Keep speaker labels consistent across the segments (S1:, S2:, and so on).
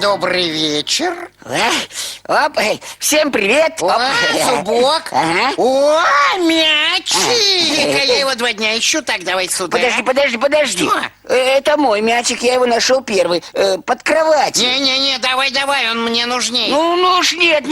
S1: добрый вечер.
S2: Оп, всем привет. Оп.
S1: Зубок.
S2: Ага.
S1: О, мячик. Я его 2 дня ищу, так давай сюда.
S2: Подожди.
S1: Что?
S2: Это мой мячик, я его нашел первый, под кроватью.
S1: Не, давай, он мне нужнее.
S2: Ну уж нет,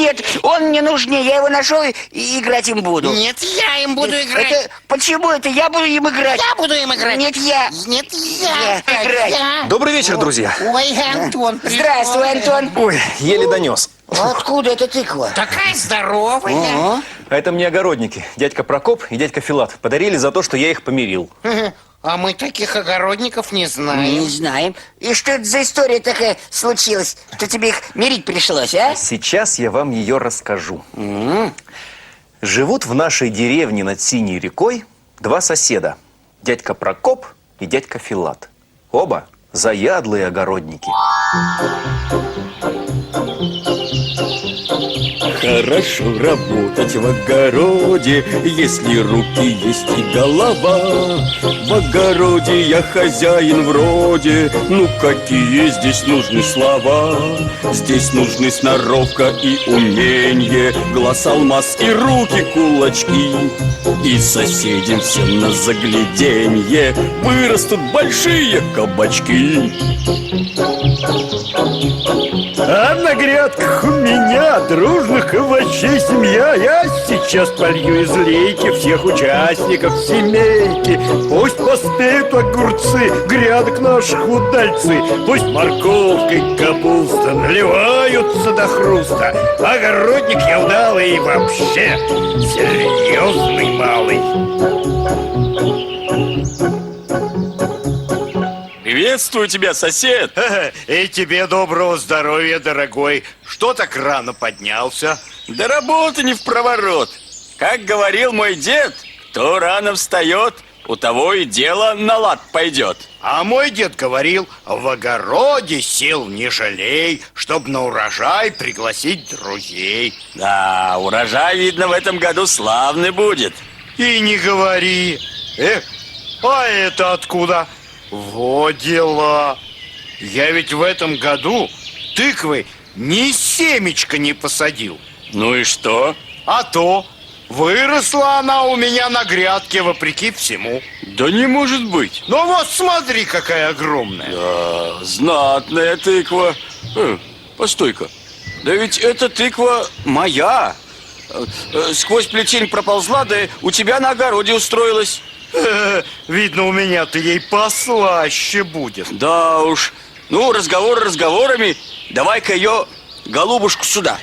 S2: он мне нужнее, я его нашел и играть им буду.
S1: Нет, я им буду играть.
S2: Почему это я буду им играть?
S1: Я буду им играть.
S2: Нет, я.
S1: Нет, я.
S2: Играть.
S3: Добрый вечер, друзья.
S1: Ой, Антон, пришел.
S2: Здравствуй, Антон.
S3: Ой, еле донес.
S2: Откуда эта тыква?
S1: Такая здоровая.
S3: А это мне огородники. Дядька Прокоп и дядька Филат подарили за то, что я их помирил.
S1: А мы таких огородников не знаем.
S2: Не знаем. И что это за история такая случилась, что тебе их мирить пришлось, а?
S3: Сейчас я вам ее расскажу. Живут в нашей деревне над Синей рекой 2 соседа. Дядька Прокоп и дядька Филат. Оба заядлые огородники.
S4: Хорошо работать в огороде, если руки есть и голова. В огороде я хозяин вроде, ну какие здесь нужны слова? Здесь нужны сноровка и умение, глаз алмаз и руки кулачки. И соседям всем на загляденье вырастут большие кабачки.
S5: А на грядках у меня дружных овощей семья. Я сейчас полью из лейки всех участников семейки. Пусть поспеют огурцы, грядок наших удальцы. Пусть морковка и капуста наливаются до хруста. Огородник я удалый и вообще серьезный малый.
S4: Приветствую тебя, сосед!
S5: И тебе доброго здоровья, дорогой. Что так рано поднялся?
S4: Да работа не впроворот. Как говорил мой дед, кто рано встает, у того и дело на лад пойдет.
S5: А мой дед говорил, в огороде сил не жалей, чтоб на урожай пригласить друзей.
S4: Да, урожай, видно, в этом году славный будет.
S5: И не говори. А это откуда? Вот дела. Я ведь в этом году тыквы ни семечко не посадил.
S4: Ну и что?
S5: А то выросла она у меня на грядке вопреки всему.
S4: Да не может быть.
S5: Ну вот смотри, какая огромная.
S4: Да, знатная тыква. Постой-ка, да ведь эта тыква моя. Сквозь плетень проползла, да у тебя на огороде устроилась.
S5: Видно, у меня-то ей послаще будет.
S4: Да уж. Ну, разговоры разговорами. Давай-ка ее, голубушку, сюда.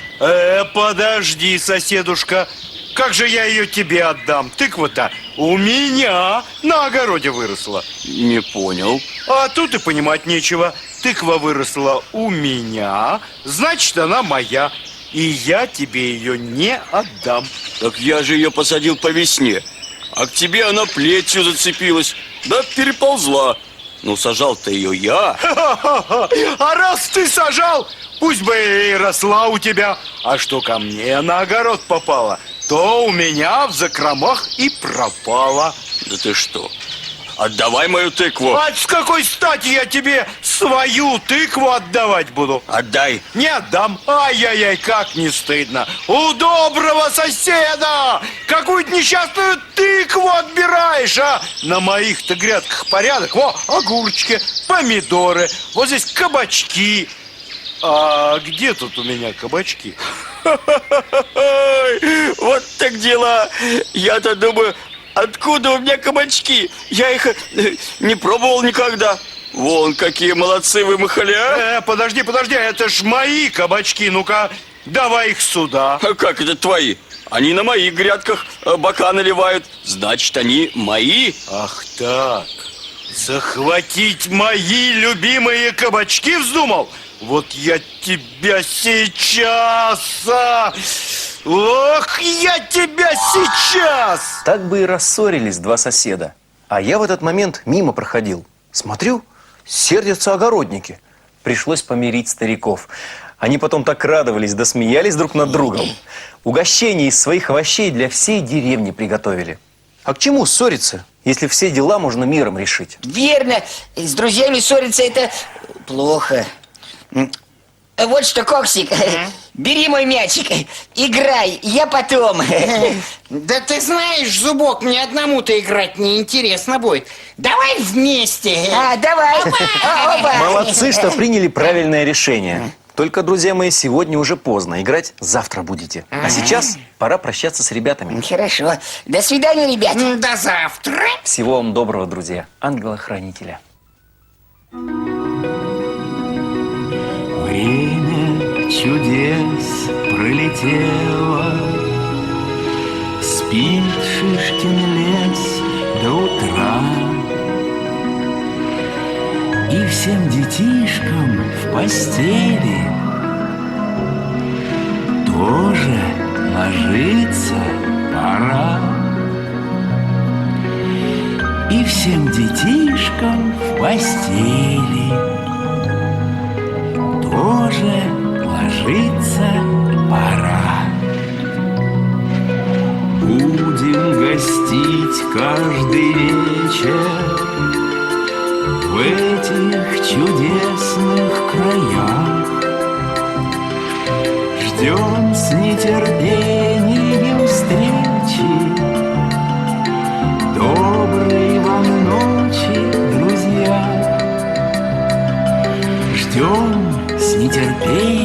S5: Подожди, соседушка. Как же я ее тебе отдам? Тыква-то у меня на огороде выросла.
S4: Не понял.
S5: А тут и понимать нечего. Тыква выросла у меня, значит, она моя. И я тебе ее не отдам.
S4: Так я же ее посадил по весне. А к тебе она плетью зацепилась. Да переползла. Ну, сажал-то ее я.
S5: А раз ты сажал, пусть бы и росла у тебя. А что ко мне на огород попало, то у меня в закромах и пропала.
S4: Да ты что? Отдавай мою тыкву.
S5: А с какой стати я тебе свою тыкву отдавать буду?
S4: Отдай.
S5: Не отдам. Ай-яй-яй, как не стыдно. У доброго соседа какую-то несчастную тыкву отбираешь, а? На моих-то грядках порядок. Во, огурчики, помидоры, вот здесь кабачки. А где тут у меня кабачки?
S4: Вот так дела. Я-то думаю, откуда у меня кабачки? Я их не пробовал никогда. Вон, какие молодцы вы, махаля.
S5: Подожди, это ж мои кабачки. Ну-ка, давай их сюда.
S4: А как это твои? Они на моих грядках бока наливают. Значит, они мои.
S5: Ах так. Захватить мои любимые кабачки вздумал? Вот я тебя сейчас... Ох, я тебя сейчас!
S3: Так бы и рассорились 2 соседа. А я в этот момент мимо проходил. Смотрю, сердятся огородники. Пришлось помирить стариков. Они потом так радовались, да смеялись друг над другом. Угощение из своих овощей для всей деревни приготовили. А к чему ссориться, если все дела можно миром решить?
S2: Верно. С друзьями ссориться это плохо. Вот что, Коксик, бери мой мячик, играй, я потом.
S1: Да ты знаешь, Зубок, мне одному-то играть неинтересно будет. Давай вместе.
S2: А, давай. Оба.
S3: Молодцы, что приняли правильное решение. Только, друзья мои, сегодня уже поздно. Играть завтра будете. А сейчас пора прощаться с ребятами.
S2: Хорошо. До свидания, ребят.
S1: До завтра.
S3: Всего вам доброго, друзья. Ангела-хранителя.
S6: Время чудес пролетело, спит Шишкин лес до утра. И всем детишкам в постели тоже ложиться пора. И всем детишкам в постели тоже ложиться пора. Будем гостить каждый вечер в этих чудесных краях. Ждем с нетерпением встречи. Доброй вам ночи, друзья. Ждем с нетерпением